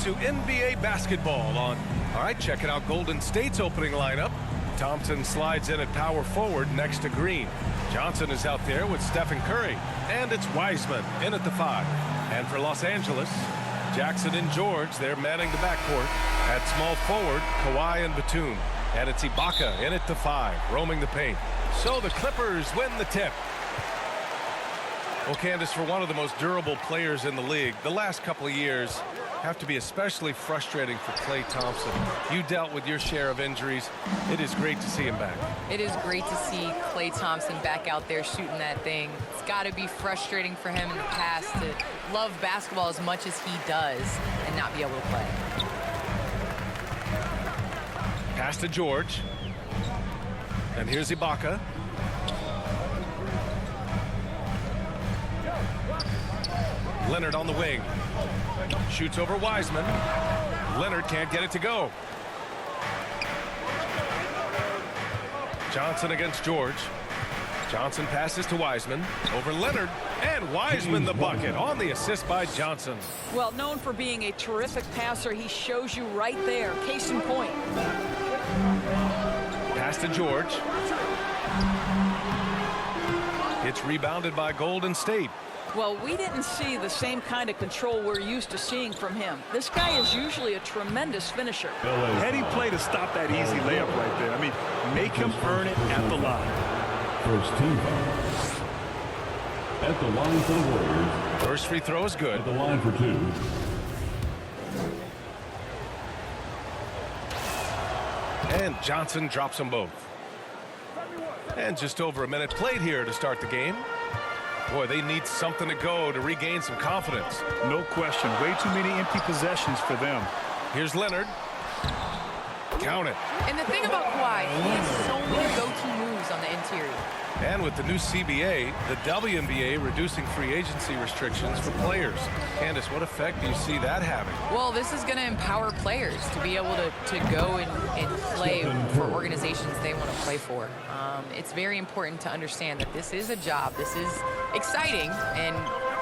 to NBA basketball on. All right, checking out Golden State's opening lineup. Thompson slides in at power forward next to Green. Johnson is out there with Stephen Curry. And it's Wiseman in at the 5. And for Los Angeles, Jackson and George, they're manning the backcourt. At small forward, Kawhi and Batum. And it's Ibaka in at the 5, roaming the paint. So the Clippers win the tip. Well, Candace, for one of the most durable players in the league, the last couple of years have to be especially frustrating for Klay Thompson. You dealt with your share of injuries. It is great to see him back. It is great to see Klay Thompson back out there shooting that thing. It's got to be frustrating for him in the past to love basketball as much as he does and not be able to play. Pass to George. And here's Ibaka. Leonard on the wing. Shoots over Wiseman. Leonard can't get it to go. Johnson against George. Johnson passes to Wiseman. Over Leonard. And Wiseman the bucket on the assist by Johnson. Well, known for being a terrific passer, he shows you right there. Case in point. Pass to George. It's rebounded by Golden State. Well, we didn't see the same kind of control we're used to seeing from him. This guy is usually a tremendous finisher. Heady play to stop that easy layup right there. I mean, make him earn it at the line. First team foul. At the line for the Warriors. First free throw is good. At the line for 2. And Johnson drops them both. And just over a minute played here to start the game. Boy, they need something to go to regain some confidence. No question. Way too many empty possessions for them. Here's Leonard. Count it. And the thing about Kawhi, he has so many go-to moves on the interior. And with the new CBA, the WNBA reducing free agency restrictions for players. Candace, what effect do you see that having? Well, this is going to empower players to be able to go and play for organizations they want to play for. It's very important to understand that this is a job. This is exciting, and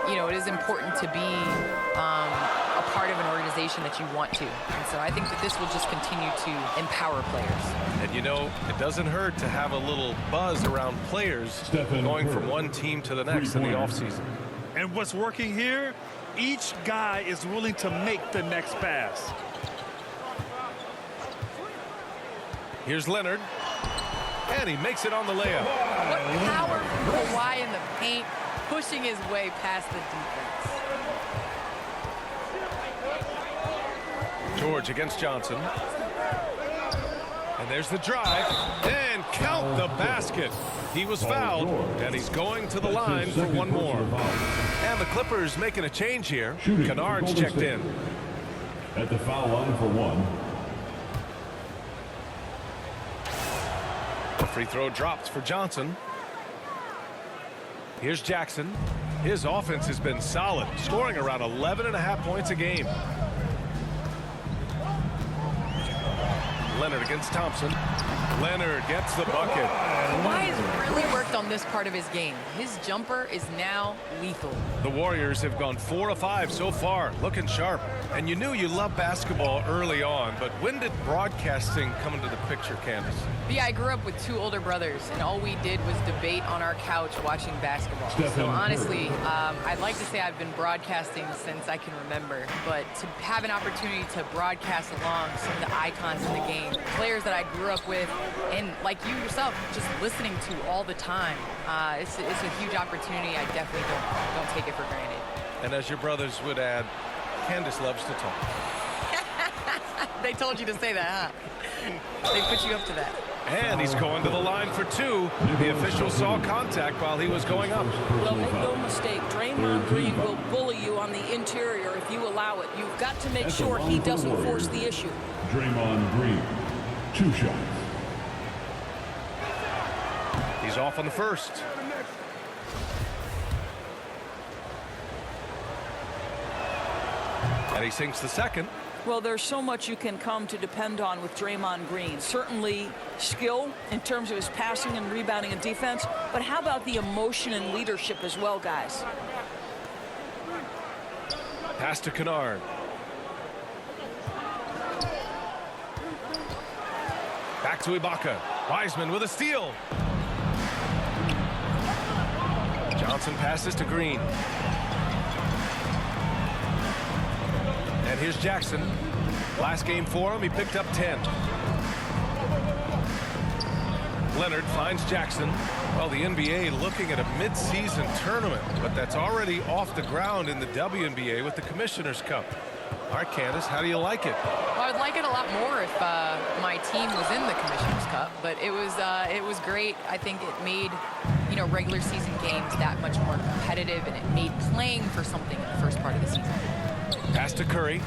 you know it is important to be a part of an organization that you want to. And so I think that this will just continue to empower players. And you know, it doesn't hurt to have a little buzz around players going from one team to the next in the offseason. And what's working here, each guy is willing to make the next pass. Here's Leonard. And he makes it on the layup. What power from Kawhi in the paint, pushing his way past the defense. George against Johnson. And there's the drive. And count the basket. He was fouled, and he's going to the line for one more. And the Clippers making a change here. Kennard's checked in. At the foul line for 1. The free throw drops for Johnson. Here's Jackson. His offense has been solid, scoring around 11.5 points a game. Leonard against Thompson. Leonard gets the bucket. Kawhi has really worked on this part of his game. His jumper is now lethal. The Warriors have gone 4 of 5 so far, looking sharp. And you knew you loved basketball early on, but when did broadcasting come into the picture, Candace? Yeah, I grew up with 2 older brothers, and all we did was debate on our couch watching basketball. So honestly, I'd like to say I've been broadcasting since I can remember, but to have an opportunity to broadcast along some of the icons in the game, players that I grew up with, and like you yourself, just listening to all the time, it's a huge opportunity. I definitely don't take it for granted. And as your brothers would add, Candace loves to talk. They told you to say that, huh? They put you up to that. And he's going to the line for 2. The official saw contact while he was going up. Well, make no mistake, Draymond Green will bully you on the interior if you allow it. You've got to make sure he doesn't force the issue. Draymond Green, 2 shots. He's off on the first. And he sinks the second. Well, there's so much you can come to depend on with Draymond Green. Certainly skill in terms of his passing and rebounding and defense, but how about the emotion and leadership as well, guys? Pass to Kennard. Back to Ibaka. Wiseman with a steal. Johnson passes to Green. And here's Jackson. Last game for him, he picked up 10. Leonard finds Jackson. Well, the NBA looking at a mid-season tournament, but that's already off the ground in the WNBA with the Commissioner's Cup. All right, Candace, how do you like it? Well, I'd like it a lot more if my team was in the Commissioner's Cup, but it was great. I think it made, you know, regular season games that much more competitive, and it made playing for something in the first part of the season. Pass to Curry.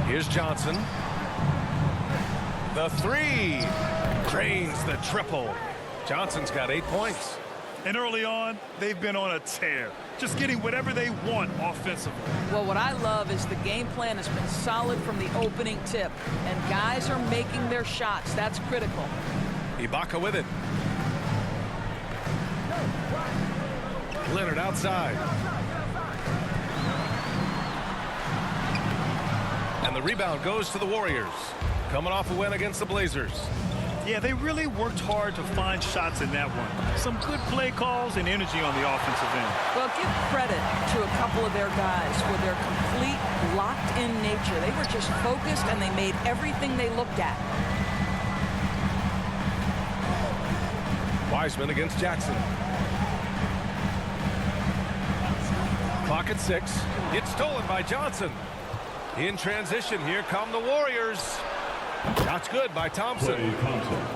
Here's Johnson. The three. Drains the triple. Johnson's got 8 points. And early on, they've been on a tear, just getting whatever they want offensively. Well, what I love is the game plan has been solid from the opening tip, and guys are making their shots. That's critical. Ibaka with it. Leonard outside. And the rebound goes to the Warriors. Coming off a win against the Blazers. Yeah, they really worked hard to find shots in that one. Some good play calls and energy on the offensive end. Well, give credit to a couple of their guys for their complete locked-in nature. They were just focused, and they made everything they looked at. Wiseman against Jackson. Clock at 6. It's stolen by Johnson. In transition, here come the Warriors. Shots good by Thompson.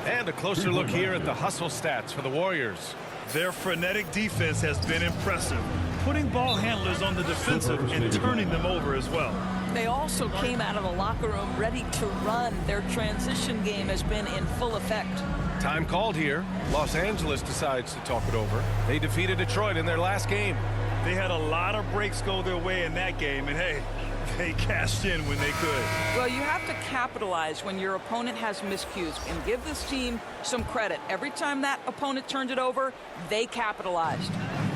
And a closer look here at the hustle stats for the Warriors. Their frenetic defense has been impressive, putting ball handlers on the defensive and turning them over as well. They also came out of the locker room ready to run. Their transition game has been in full effect. Time called here. Los Angeles decides to talk it over. They defeated Detroit in their last game. They had a lot of breaks go their way in that game, and hey, they cashed in when they could. Well, you have to capitalize when your opponent has miscues, and give this team some credit. Every time that opponent turned it over, they capitalized.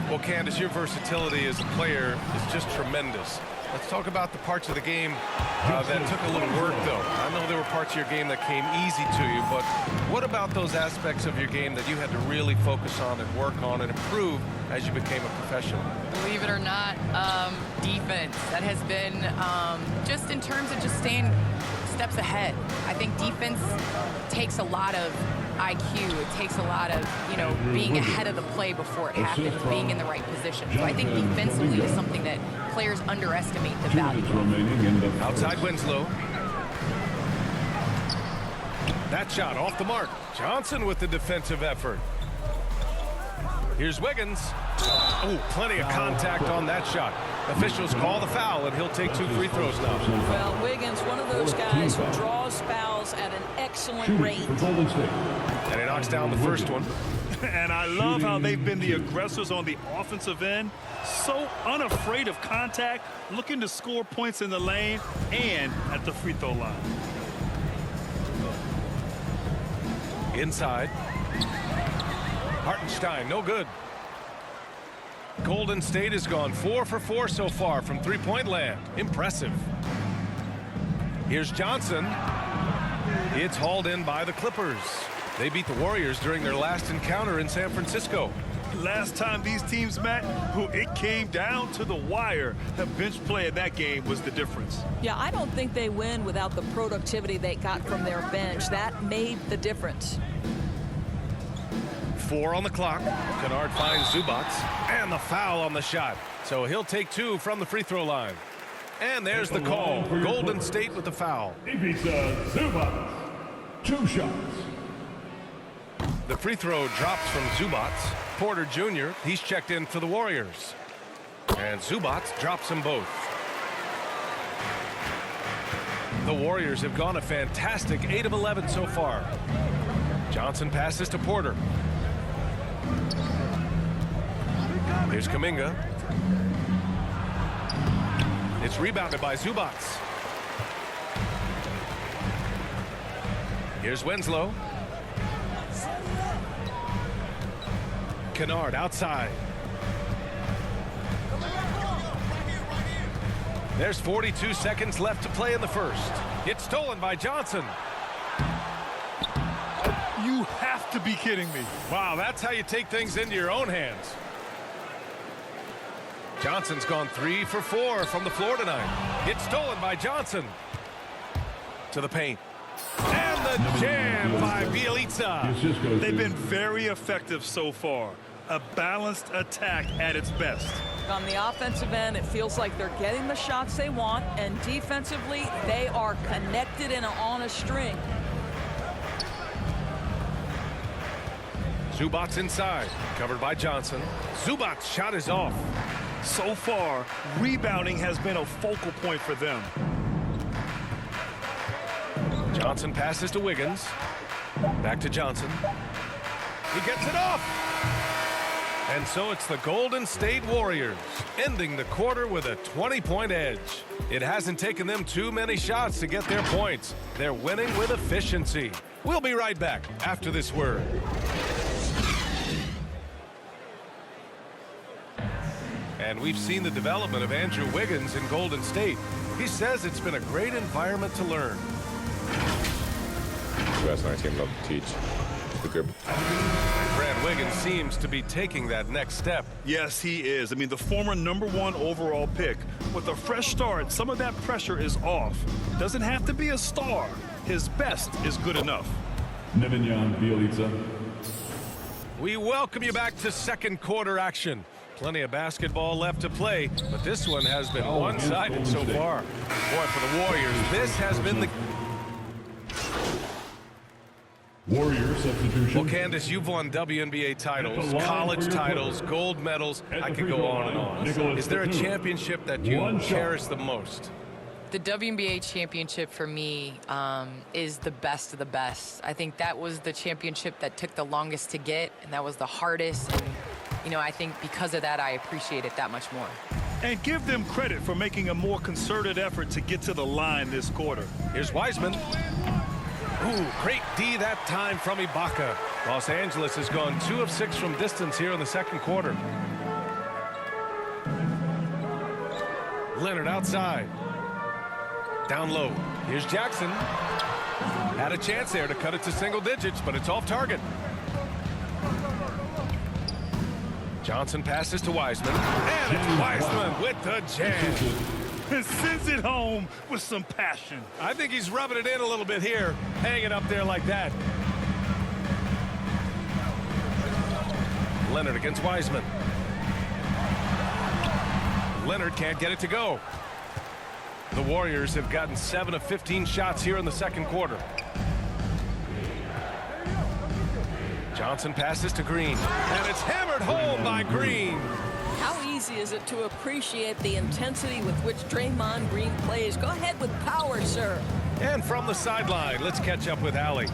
Well, Candace, your versatility as a player is just tremendous. Let's talk about the parts of the game that took a little work, though. I know there were parts of your game that came easy to you, but what about those aspects of your game that you had to really focus on and work on and improve as you became a professional? Believe it or not, defense. That has been just in terms of just staying steps ahead. I think defense takes a lot of IQ. It takes a lot of, you know, being ahead of the play before it happens, being in the right position. So I think defensively is something that players underestimate the value. Outside Winslow. That shot off the mark. Johnson with the defensive effort. Here's Wiggins. Oh, plenty of contact on that shot. Officials call the foul, and he'll take 2 free throws now. Well, Wiggins, one of those guys who draws fouls at an excellent rate. And he knocks down the first one. And I love how they've been the aggressors on the offensive end. So unafraid of contact, looking to score points in the lane and at the free throw line. Inside. Hartenstein, no good. Golden State has gone 4 for 4 so far from three-point land. Impressive. Here's Johnson. It's hauled in by the Clippers. They beat the Warriors during their last encounter in San Francisco. Last time these teams met, it came down to the wire. The bench play in that game was the difference. Yeah, I don't think they win without the productivity they got from their bench. That made the difference. 4 on the clock. Kennard finds Zubac. And the foul on the shot. So he'll take 2 from the free throw line. And there's the call. Golden State with the foul. Zubac. 2 shots. The free throw drops from Zubac. Porter Jr., he's checked in for the Warriors. And Zubac drops them both. The Warriors have gone a fantastic 8 of 11 so far. Johnson passes to Porter. Here's Kuminga. It's rebounded by Zubac. Here's Winslow. Kennard outside. There's 42 seconds left to play in the first. It's stolen by Johnson. You have to be kidding me. Wow, that's how you take things into your own hands. Johnson's gone 3 for 4 from the floor tonight. It's stolen by Johnson. To the paint. And the jam by Bielitsa. They've been very effective so far. A balanced attack at its best. On the offensive end, it feels like they're getting the shots they want, and defensively, they are connected and on a string. Zubac's inside, covered by Johnson. Zubac's shot is off. So far, rebounding has been a focal point for them. Johnson passes to Wiggins. Back to Johnson. He gets it off. And so it's the Golden State Warriors ending the quarter with a 20-point edge. It hasn't taken them too many shots to get their points. They're winning with efficiency. We'll be right back after this word. And we've seen the development of Andrew Wiggins in Golden State. He says it's been a great environment to learn. The guys on our team love to teach. The group. Brad Wiggins seems to be taking that next step. Yes, he is. I mean, the former #1 overall pick. With a fresh start, some of that pressure is off. Doesn't have to be a star. His best is good enough. Nemanja Bielitsa. We welcome you back to second quarter action. Plenty of basketball left to play, but this one has been one-sided so far. Boy, for the Warriors, this has been the... Warrior substitution. Well, Candace, you've won WNBA titles, college titles, gold medals. I could go on and on. Is there a championship that you cherish the most? The WNBA championship for me is the best of the best. I think that was the championship that took the longest to get, and that was the hardest. And, you know, I think because of that, I appreciate it that much more. And give them credit for making a more concerted effort to get to the line this quarter. Here's Wiseman. Ooh, great D that time from Ibaka. Los Angeles has gone 2 of 6 from distance here in the second quarter. Leonard outside. Down low. Here's Jackson. Had a chance there to cut it to single digits, but it's off target. Johnson passes to Wiseman. And it's Wiseman with the jam. And sends it home with some passion. I think he's rubbing it in a little bit here, hanging up there like that. Leonard against Wiseman. Leonard can't get it to go. The Warriors have gotten 7 of 15 shots here in the second quarter. Johnson passes to Green, and it's hammered home by Green. How easy is it to appreciate the intensity with which Draymond Green plays? Go ahead with power, sir. And from the sideline, let's catch up with Allie.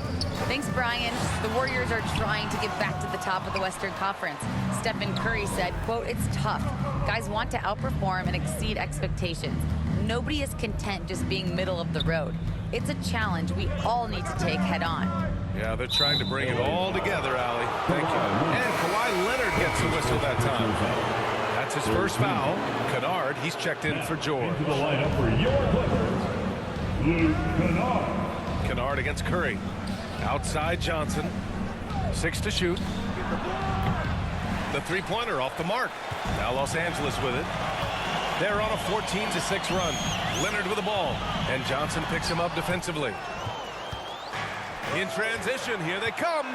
Thanks, Brian. The Warriors are trying to get back to the top of the Western Conference. Stephen Curry said, quote, "It's tough. Guys want to outperform and exceed expectations. Nobody is content just being middle of the road. It's a challenge we all need to take head on." Yeah, they're trying to bring it all together, Allie. Thank you. And Kawhi Leonard gets a whistle that time. That's his first foul. Kennard, he's checked in for George. Into the lineup for your Clippers, Luke Kennard. Kennard against Curry. Outside Johnson. 6 to shoot. The three-pointer off the mark. Now Los Angeles with it. They're on a 14-6 run. Leonard with the ball. And Johnson picks him up defensively. In transition, here they come.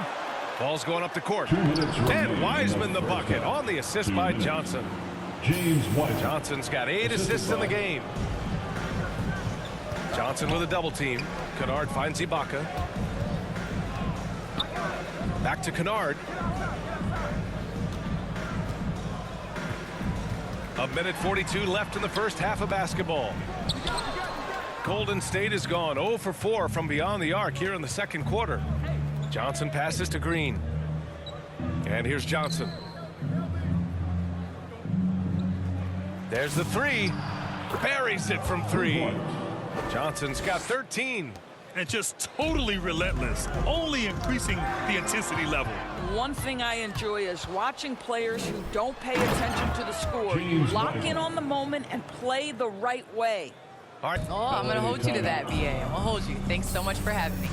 Ball's going up the court. And Wiseman the bucket on the assist by Johnson. James Wiseman. Johnson's got 8 assists in the game. Johnson with a double team. Kennard finds Ibaka. Back to Kennard. A minute 42 left in the first half of basketball. Golden State has gone 0 for 4 from beyond the arc here in the second quarter. Johnson passes to Green. And here's Johnson. There's the three. Buries it from 3. Johnson's got 13. And just totally relentless, only increasing the intensity level. One thing I enjoy is watching players who don't pay attention to the score. You lock in on the moment and play the right way. All right. Oh, I'm going to hold you to that, BA. I'm going to hold you. Thanks so much for having me.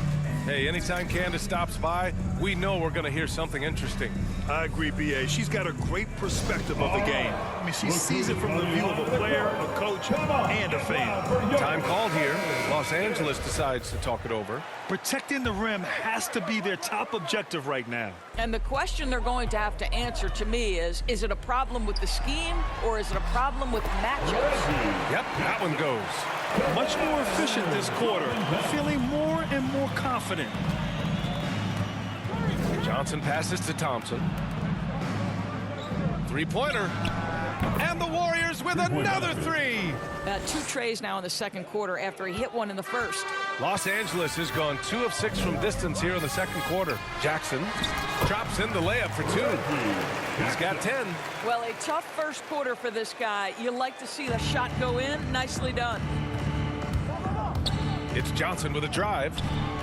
Hey, anytime Candace stops by, we know we're going to hear something interesting. I agree, B.A. She's got a great perspective of the game. I mean, she sees it from the view of a player, a coach, and a fan. Time called here as Los Angeles decides to talk it over. Protecting the rim has to be their top objective right now. And the question they're going to have to answer to me is it a problem with the scheme or is it a problem with matchups? Yep, that one goes. Much more efficient this quarter, feeling more and more confident. Johnson passes to Thompson. Three-pointer. And the Warriors with another three. 2 trays now in the second quarter after he hit one in the first. Los Angeles has gone 2 of 6 from distance here in the second quarter. Jackson drops in the layup for 2. He's got 10. Well, a tough first quarter for this guy. You like to see the shot go in. Nicely done. It's Johnson with a drive,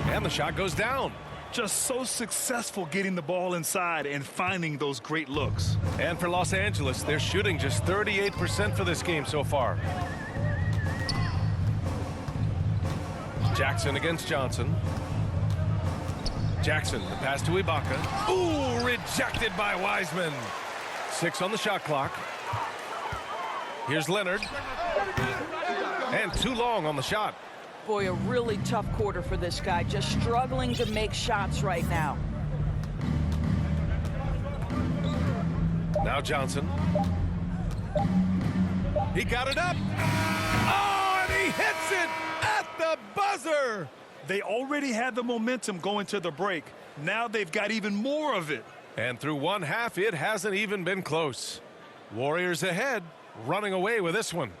and the shot goes down. Just so successful getting the ball inside and finding those great looks. And for Los Angeles, they're shooting just 38% for this game so far. Jackson against Johnson. Jackson, the pass to Ibaka. Ooh, rejected by Wiseman. 6 on the shot clock. Here's Leonard. And too long on the shot. Boy, a really tough quarter for this guy. Just struggling to make shots right now. Now Johnson. He got it up. Oh, and he hits it at the buzzer. They already had the momentum going to the break. Now they've got even more of it. And through one half, it hasn't even been close. Warriors ahead, running away with this one.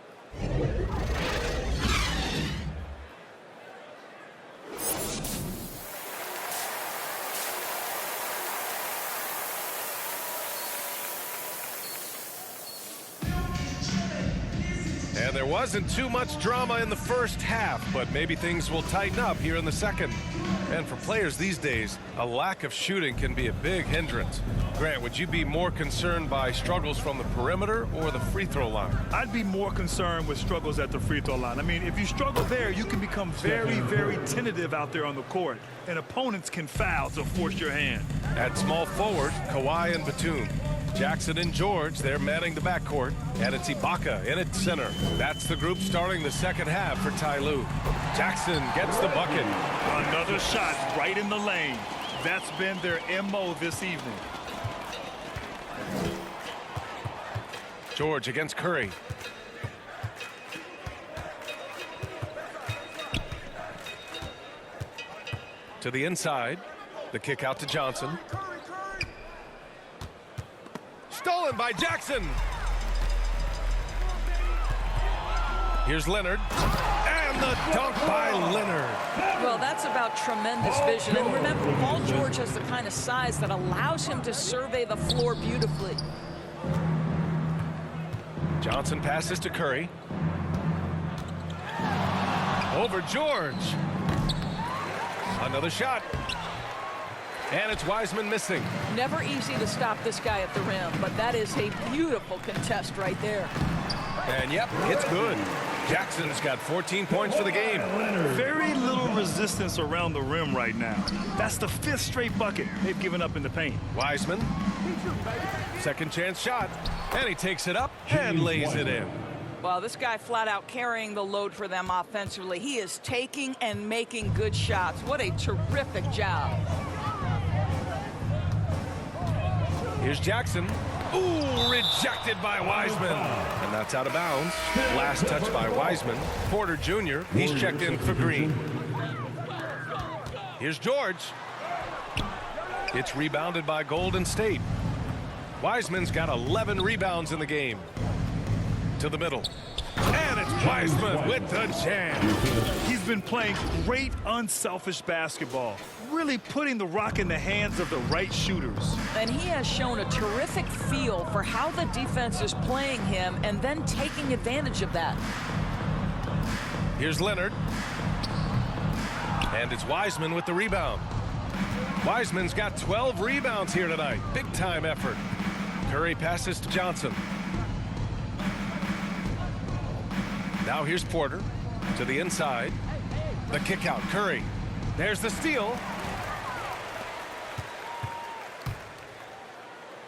And there wasn't too much drama in the first half, but maybe things will tighten up here in the second. And for players these days, a lack of shooting can be a big hindrance. Grant, would you be more concerned by struggles from the perimeter or the free throw line? I'd be more concerned with struggles at the free throw line. I mean, if you struggle there, you can become very, very tentative out there on the court, and opponents can foul to force your hand. At small forward, Kawhi and Batum. Jackson and George, they're manning the backcourt, and it's Ibaka in at center. That's the group starting the second half for Ty Lue. Jackson gets the bucket. Another shot right in the lane. That's been their MO this evening. George against Curry. To the inside. The kick out to Johnson. Stolen by Jackson. Here's Leonard. And the dunk by Leonard. Well, that's about tremendous vision. And remember, Paul George has the kind of size that allows him to survey the floor beautifully. Johnson passes to Curry. Over George. Another shot. And it's Wiseman missing. Never easy to stop this guy at the rim, but that is a beautiful contest right there. And yep, it's good. Jackson's got 14 points for the game. Very little resistance around the rim right now. That's the 5th straight bucket they've given up in the paint. Wiseman. Second chance shot. And he takes it up and lays it in. Well, this guy flat out carrying the load for them offensively. He is taking and making good shots. What a terrific job. Here's Jackson. Ooh, rejected by Wiseman. And that's out of bounds. Last touch by Wiseman. Porter Jr., he's checked in for Green. Here's George. It's rebounded by Golden State. Wiseman's got 11 rebounds in the game. To the middle. And it's Wiseman with the jam. He's been playing great unselfish basketball, really putting the rock in the hands of the right shooters. And he has shown a terrific feel for how the defense is playing him and then taking advantage of that. Here's Leonard. And it's Wiseman with the rebound. Wiseman's got 12 rebounds here tonight. Big time effort. Curry passes to Johnson. Now here's Porter to the inside. The kick out. Curry. There's the steal.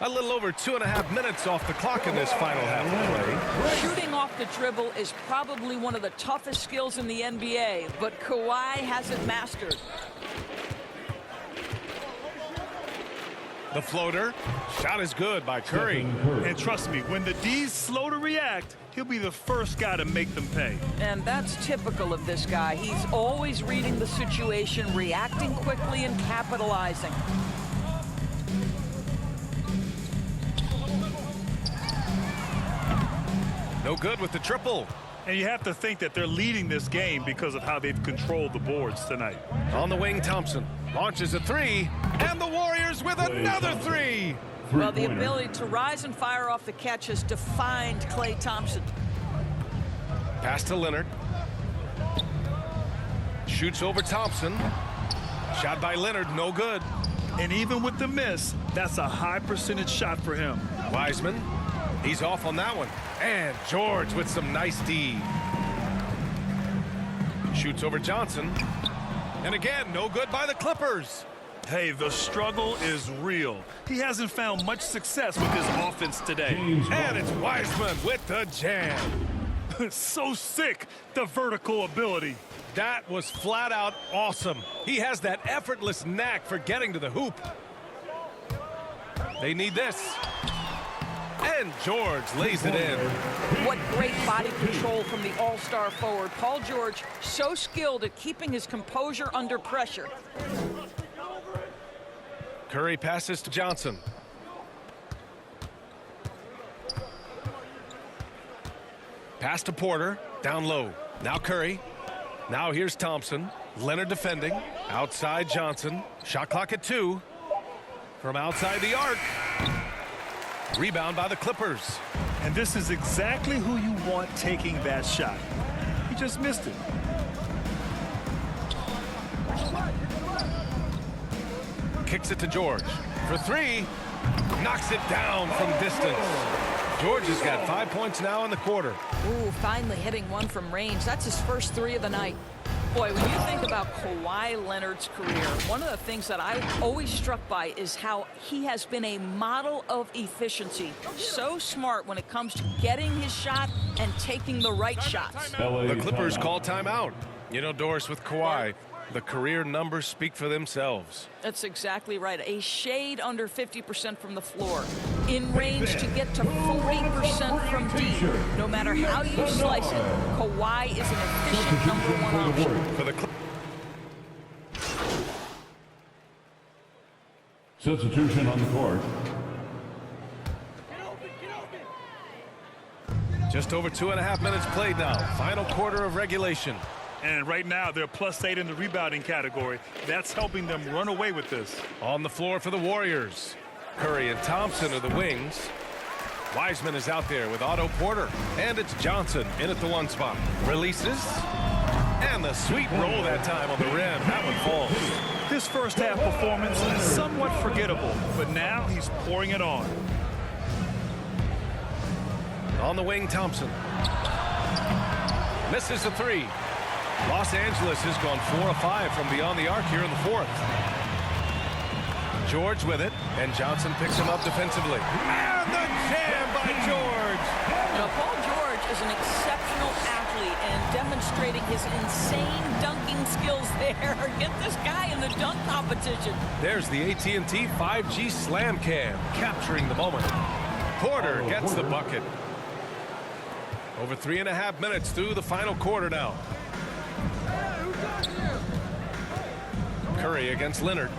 A little over 2.5 minutes off the clock in this final half of play. Shooting off the dribble is probably one of the toughest skills in the NBA, but Kawhi has it mastered. The floater. Shot is good by Curry. And trust me, when the D's slow to react, he'll be the first guy to make them pay. And that's typical of this guy. He's always reading the situation, reacting quickly, and capitalizing. No good with the triple. And you have to think that they're leading this game because of how they've controlled the boards tonight. On the wing, Thompson launches a three, and the Warriors with another three. Well, the ability to rise and fire off the catch has defined Klay Thompson. Pass to Leonard. Shoots over Thompson. Shot by Leonard, no good. And even with the miss, that's a high percentage shot for him. Wiseman, he's off on that one. And George with some nice D. Shoots over Johnson. And again, no good by the Clippers. Hey, the struggle is real. He hasn't found much success with his offense today. And it's Wiseman with the jam. So sick, the vertical ability. That was flat out awesome. He has that effortless knack for getting to the hoop. They need this. And George lays it in. What great body control from the all-star forward. Paul George, so skilled at keeping his composure under pressure. Curry passes to Johnson. Pass to Porter, down low. Now Curry. Now here's Thompson. Leonard defending. Outside Johnson. Shot clock at 2. From outside the arc. Rebound by the Clippers. And this is exactly who you want taking that shot. He just missed it. Kicks it to George. For 3. Knocks it down from distance. George has got 5 points now in the quarter. Ooh, finally hitting one from range. That's his first 3 of the night. Boy, when you think about Kawhi Leonard's career, one of the things that I'm always struck by is how he has been a model of efficiency. So smart when it comes to getting his shot and taking the right shots. The Clippers call timeout. You know, Doris, with Kawhi, the career numbers speak for themselves. That's exactly right. A shade under 50% from the floor. In range to get to 40% from deep. No matter how you slice it, Kawhi is an efficient #1 option. For the Substitution on the court. Just over 2.5 minutes played now. Final quarter of regulation. And right now, they're +8 in the rebounding category. That's helping them run away with this. On the floor for the Warriors. Curry and Thompson are the wings. Wiseman is out there with Otto Porter. And it's Johnson in at the 1 spot. Releases. And the sweet roll that time on the rim. That one falls. His first half performance is somewhat forgettable, but now he's pouring it on. On the wing, Thompson. Misses a 3. Los Angeles has gone 4 of 5 from beyond the arc here in the 4th. George with it, and Johnson picks him up defensively. And the jam by George! Now, Paul George is an exceptional athlete and demonstrating his insane dunking skills there. Get this guy in the dunk competition. There's the AT&T 5G Slam Cam, capturing the moment. Porter gets the bucket. Over 3.5 minutes through the final quarter now. Curry against Leonard.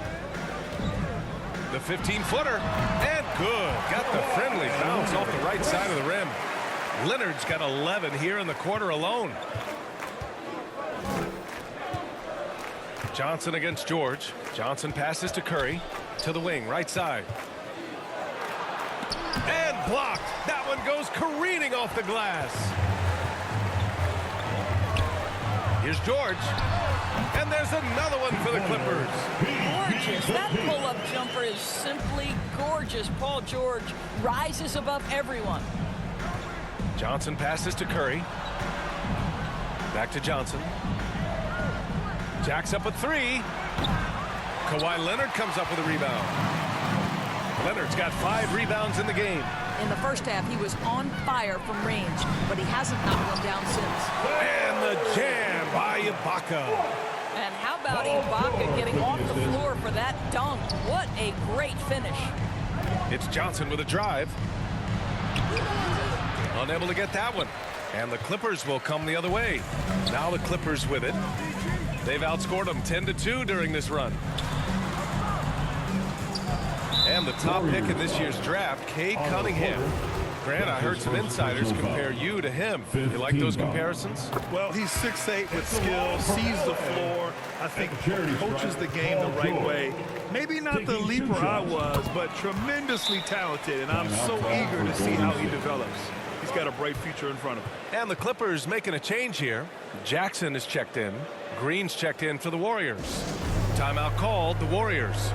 The 15-footer. And good. Got the friendly bounce off the right side of the rim. Leonard's got 11 here in the quarter alone. Johnson against George. Johnson passes to Curry. To the wing, right side. And blocked. That one goes careening off the glass. Here's George. And there's another one for the Clippers. Gorgeous. That pull-up jumper is simply gorgeous. Paul George rises above everyone. Johnson passes to Curry. Back to Johnson. Jacks up a 3. Kawhi Leonard comes up with a rebound. Leonard's got 5 rebounds in the game. In the first half, he was on fire from range, but he hasn't knocked one down since. And the jam by Ibaka. And how about Ibaka getting off the floor for that dunk? What a great finish. It's Johnson with a drive. Unable to get that one. And the Clippers will come the other way. Now the Clippers with it. They've outscored them 10-2 during this run. And the top pick in this year's draft, Cade Cunningham. Grant, I heard some insiders compare you to him. You like those comparisons? Well, he's 6'8" with skill, sees the floor. I think coaches the game the right way. Maybe not the leaper I was, but tremendously talented, and I'm so eager to see how he develops. He's got a bright future in front of him. And the Clippers making a change here. Jackson is checked in. Green's checked in for the Warriors. Timeout called, the Warriors.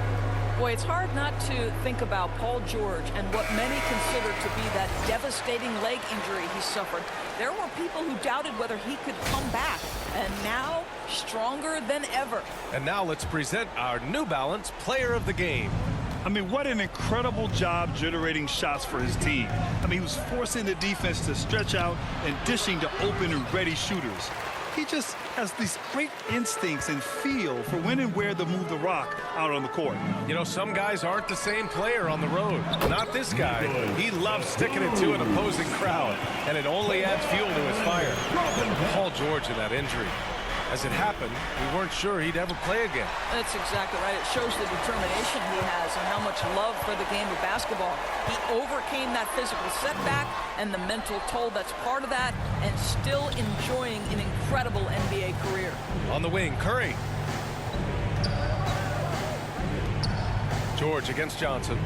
Boy, it's hard not to think about Paul George and what many consider to be that devastating leg injury he suffered. There were people who doubted whether he could come back, and now stronger than ever. And now let's present our New Balance Player of the Game. I mean, what an incredible job generating shots for his team. I mean, he was forcing the defense to stretch out and dishing to open and ready shooters. He just has these great instincts and feel for when and where to move the rock out on the court. You know, some guys aren't the same player on the road. Not this guy. He loves sticking it to an opposing crowd, and it only adds fuel to his fire. Paul George in that injury. As it happened, we weren't sure he'd ever play again. That's exactly right. It shows the determination he has and how much love for the game of basketball. He overcame that physical setback and the mental toll that's part of that, and still enjoying an incredible NBA career. On the wing, Curry. George against Johnson.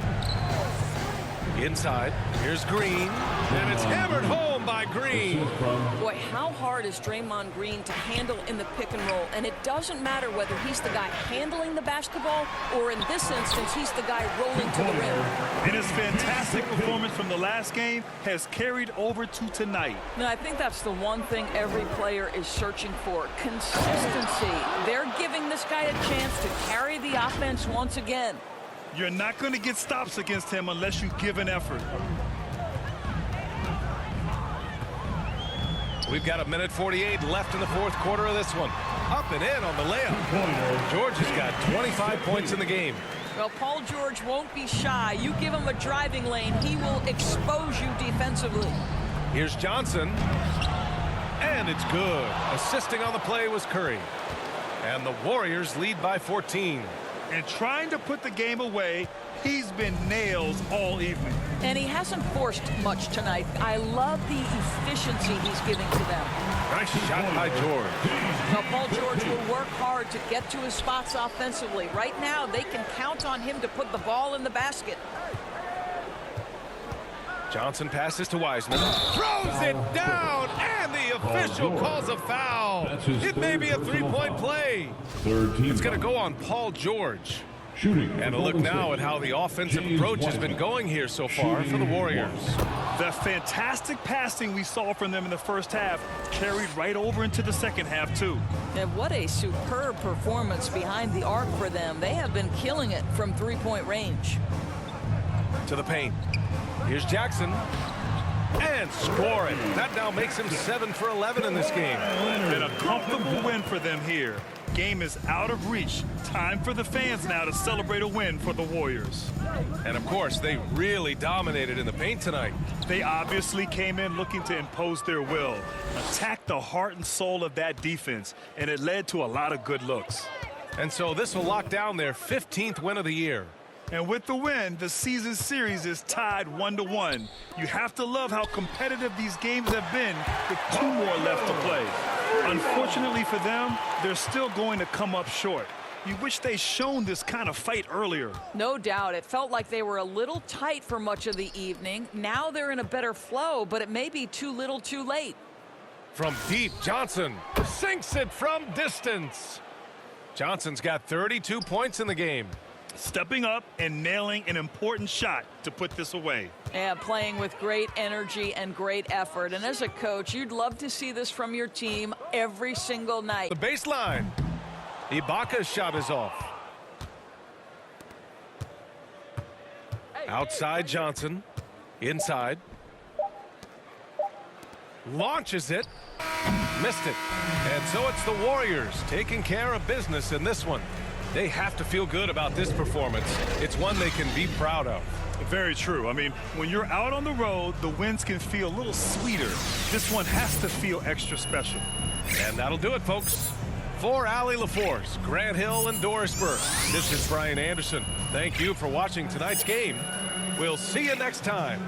Inside, here's Green, and it's hammered home by Green. Boy, how hard is Draymond Green to handle in the pick and roll? And it doesn't matter whether he's the guy handling the basketball or, in this instance, he's the guy rolling to the rim. And his fantastic performance from the last game has carried over to tonight. Now, I think that's the one thing every player is searching for: consistency. They're giving this guy a chance to carry the offense once again. You're not going to get stops against him unless you give an effort. We've got 1:48 left in the fourth quarter of this one. Up and in on the layup. George has got 25 points in the game. Well, Paul George won't be shy. You give him a driving lane, he will expose you defensively. Here's Johnson. And it's good. Assisting on the play was Curry. And the Warriors lead by 14. And trying to put the game away, he's been nails all evening. And he hasn't forced much tonight. I love the efficiency he's giving to them. Nice shot by George. Now, Paul George will work hard to get to his spots offensively. Right now, they can count on him to put the ball in the basket. Johnson passes to Wiseman. Throws it down, and the official calls a foul. It may be a three-point play. It's going to go on Paul George. And a look now at how the offensive approach has been going here so far for the Warriors. The fantastic passing we saw from them in the first half carried right over into the second half, too. And what a superb performance behind the arc for them. They have been killing it from three-point range. To the paint. Here's Jackson. And scoring. That now makes him 7 for 11 in this game. Been a comfortable win for them here. Game is out of reach. Time for the fans now to celebrate a win for the Warriors. And, of course, they really dominated in the paint tonight. They obviously came in looking to impose their will, attack the heart and soul of that defense, and it led to a lot of good looks. And so this will lock down their 15th win of the year. And with the win, the season series is tied 1-1. You have to love how competitive these games have been with 2 more left to play. Unfortunately for them, they're still going to come up short. You wish they'd shown this kind of fight earlier. No doubt. It felt like they were a little tight for much of the evening. Now they're in a better flow, but it may be too little too late. From deep, Johnson sinks it from distance. Johnson's got 32 points in the game. Stepping up and nailing an important shot to put this away. Yeah, playing with great energy and great effort. And as a coach, you'd love to see this from your team every single night. The baseline. Ibaka's shot is off. Outside Johnson. Inside. Launches it. Missed it. And so it's the Warriors taking care of business in this one. They have to feel good about this performance. It's one they can be proud of. Very true. I mean, when you're out on the road, the wins can feel a little sweeter. This one has to feel extra special. And that'll do it, folks. For Allie LaForce, Grant Hill, and Dorisburg, this is Brian Anderson. Thank you for watching tonight's game. We'll see you next time.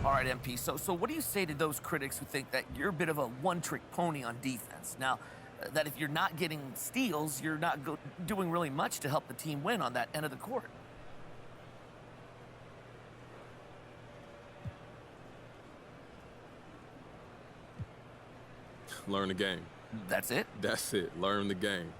All right, MP, so what do you say to those critics who think that you're a bit of a one-trick pony on defense? Now, that if you're not getting steals, you're not doing really much to help the team win on that end of the court. Learn the game. That's it? That's it. Learn the game.